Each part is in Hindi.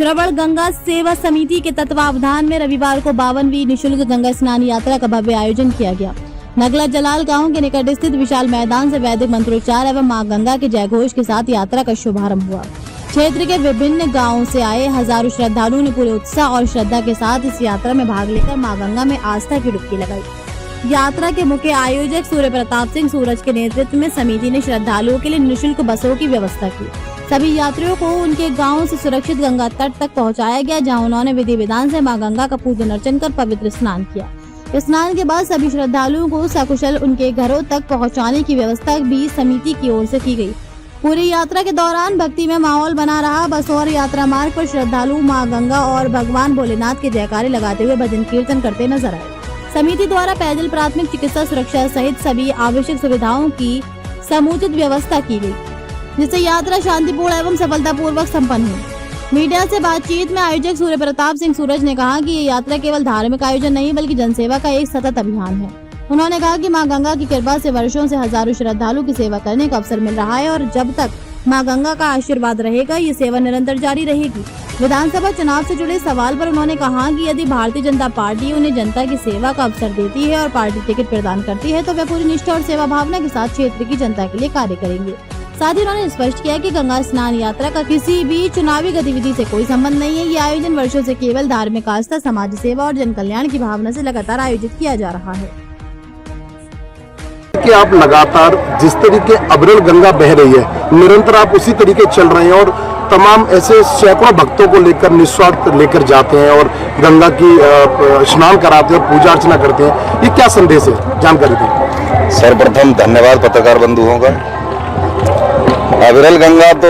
श्रवण गंगा सेवा समिति के तत्वावधान में रविवार को 52वीं निःशुल्क गंगा स्नान यात्रा का भव्य आयोजन किया गया। नगला जलाल गांव के निकट स्थित विशाल मैदान से वैदिक मंत्रोच्चार एवं मां गंगा के जयघोष के साथ यात्रा का शुभारंभ हुआ। क्षेत्र के विभिन्न गांवों से आए हजारों श्रद्धालुओं ने पूरे उत्साह और श्रद्धा के साथ इस यात्रा में भाग लेकर मां गंगा में आस्था की डुबकी लगाई। यात्रा के मुख्य आयोजक सूर्य प्रताप सिंह सूरज के नेतृत्व में समिति ने श्रद्धालुओं के लिए निःशुल्क बसों की व्यवस्था की। सभी यात्रियों को उनके गांव से सुरक्षित गंगा तट तक पहुंचाया गया, जहां उन्होंने विधि विधान से मां गंगा का पूजन अर्चन कर पवित्र स्नान किया। स्नान के बाद सभी श्रद्धालुओं को सकुशल उनके घरों तक पहुंचाने की व्यवस्था भी समिति की ओर से की गई। पूरी यात्रा के दौरान भक्ति में माहौल बना रहा। बस और यात्रा मार्ग पर श्रद्धालु मां गंगा और भगवान भोलेनाथ के जयकारे लगाते हुए भजन कीर्तन करते नजर आए। समिति द्वारा पैदल प्राथमिक चिकित्सा सुरक्षा सहित सभी आवश्यक सुविधाओं की समुचित व्यवस्था की गई, जिससे यात्रा शांतिपूर्ण एवं सफलतापूर्वक संपन्न हुई। मीडिया से बातचीत में आयोजक सूर्य प्रताप सिंह सूरज ने कहा कि ये यात्रा केवल धार्मिक आयोजन नहीं बल्कि जनसेवा का एक सतत अभियान है। उन्होंने कहा कि मां गंगा की कृपा से वर्षों से हजारों श्रद्धालु की सेवा करने का अवसर मिल रहा है और जब तक मां गंगा का आशीर्वाद रहेगा ये सेवा निरंतर जारी रहेगी। विधानसभा चुनाव से जुड़े सवाल पर उन्होंने कहा कि यदि भारतीय जनता पार्टी उन्हें जनता की सेवा का अवसर देती है और पार्टी टिकट प्रदान करती है तो वे पूरी निष्ठा और सेवा भावना के साथ क्षेत्र की जनता के लिए कार्य करेंगे। साथ ही उन्होंने स्पष्ट किया कि गंगा स्नान यात्रा का किसी भी चुनावी गतिविधि से कोई संबंध नहीं है। ये आयोजन वर्षों से केवल धार्मिक आस्था, समाज सेवा और जन कल्याण की भावना से लगातार आयोजित किया जा रहा है। कि आप लगातार जिस तरीके अविरल गंगा बह रही है, निरंतर आप उसी तरीके चल रहे हैं और तमाम ऐसे सैकड़ों भक्तों को लेकर निस्वार्थ लेकर जाते हैं और गंगा की स्नान कराते हैं और पूजा अर्चना करते हैं। ये क्या संदेश है, जानकारी दें। सर्वप्रथम धन्यवाद पत्रकार बंधुओं का। अविरल गंगा तो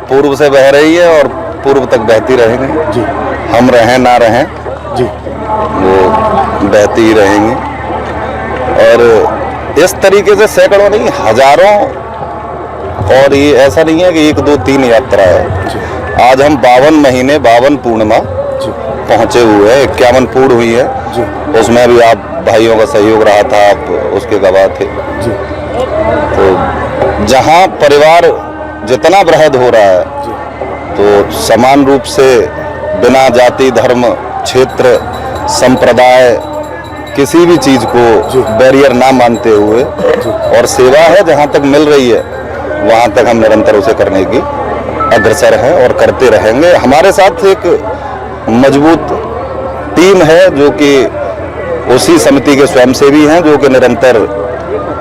पूर्व से बह रही है और पूर्व तक बहती रहेंगे जी। हम रहें ना रहें जी, वो बहती ही रहेंगी और इस तरीके से सैकड़ों नहीं हजारों, और ये ऐसा नहीं है कि 1 2 3 यात्रा है। आज हम 52 महीने 52 पूर्णिमा पहुंचे हुए हैं, 51 पूर्ण हुई है। उसमें भी आप भाइयों का सहयोग रहा था, आप उसके गवाह थे जी। तो जहां परिवार जितना बृहद हो रहा है तो समान रूप से बिना जाति, धर्म, क्षेत्र, संप्रदाय, किसी भी चीज को बैरियर ना मानते हुए और सेवा है जहां तक मिल रही है वहां तक हम निरंतर उसे करने की अग्रसर हैं और करते रहेंगे। हमारे साथ एक मजबूत टीम है जो कि उसी समिति के स्वयंसेवी हैं, जो कि निरंतर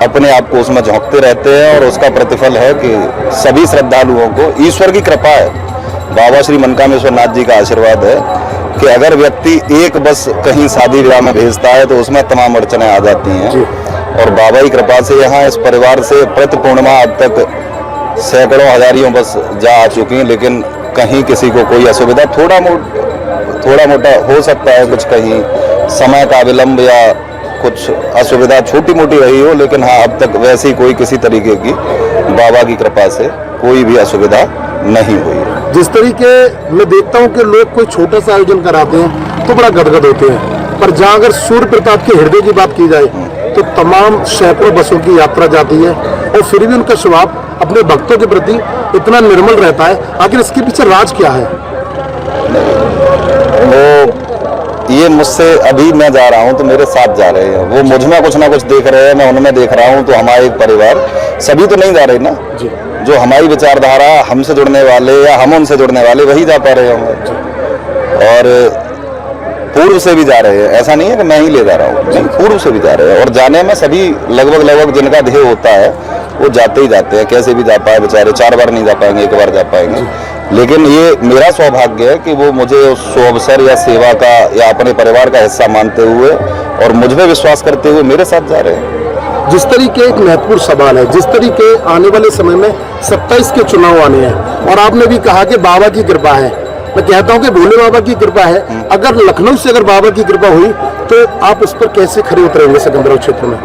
अपने आप को उसमें झोंकते रहते हैं और उसका प्रतिफल है कि सभी श्रद्धालुओं को ईश्वर की कृपा है, बाबा श्री मनकामेश्वर नाथ जी का आशीर्वाद है कि अगर व्यक्ति एक बस कहीं शादी विवाह में भेजता है तो उसमें तमाम अड़चने आ जाती हैं और बाबा की कृपा से यहाँ इस परिवार से प्रति पूर्णिमा अब तक सैकड़ों हजारियों बस जा आ चुकी हैं, लेकिन कहीं किसी को कोई असुविधा थोड़ा मोटा हो सकता है, कुछ कहीं समय का विलंब या कुछ असुविधा छोटी मोटी रही हो, लेकिन हाँ अब तक वैसी कोई किसी तरीके की बाबा की कृपा से कोई भी असुविधा नहीं हुई। जिस तरीके मैं देखता हूँ कि लोग कोई छोटा सा आयोजन कराते हैं तो बड़ा गदगद होते हैं, पर जहाँ अगर सूर्य प्रताप के हृदय की बात की जाए तो तमाम सैकड़ों बसों की यात्रा जाती है और फिर भी उनका स्वभाव अपने भक्तों के प्रति इतना निर्मल रहता है। आखिर इसके पीछे राज क्या है? वो ये मुझसे अभी मैं जा रहा हूँ तो मेरे साथ जा रहे हैं, वो मुझ में कुछ ना कुछ देख रहे हैं, मैं उनमें देख रहा हूँ। तो हमारे एक परिवार सभी तो नहीं जा रहे ना जी। जो हमारी विचारधारा हमसे जुड़ने वाले या हम उनसे जुड़ने वाले वही जा पा रहे होंगे और पूर्व से भी जा रहे हैं। ऐसा नहीं है कि मैं ही ले जा रहा हूँ, पूर्व से भी जा रहे हैं और जाने में सभी लगभग जिनका ध्येय होता है वो जाते ही जाते हैं। कैसे भी जा पाए बेचारे, 4 बार नहीं जा पाएंगे, 1 बार जा पाएंगे, लेकिन ये मेरा सौभाग्य है कि वो मुझे उस अवसर या सेवा का या अपने परिवार का हिस्सा मानते हुए और मुझ में विश्वास करते हुए मेरे साथ जा रहे हैं। जिस तरीके एक महत्वपूर्ण सवाल है, जिस तरीके आने वाले समय में 27 के चुनाव आने हैं और आपने भी कहा कि बाबा की कृपा है, मैं कहता हूं कि भोले बाबा की कृपा है। अगर लखनऊ से अगर बाबा की कृपा हुई तो आप उस पर कैसे खड़े उतरेंगे सिकंदरा क्षेत्र में?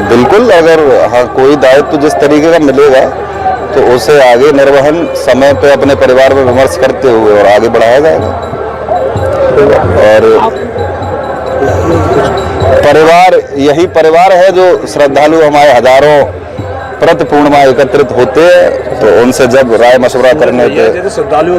बिल्कुल, अगर हाँ कोई दायित्व जिस तरीके का मिलेगा तो उसे आगे निर्वहन समय पे अपने परिवार में विमर्श करते हुए और आगे बढ़ाया जाएगा। और परिवार यही परिवार है जो श्रद्धालु हमारे हजारों प्रति पूर्णिमा एकत्रित होते हैं, तो उनसे जब राय मशवरा करने पे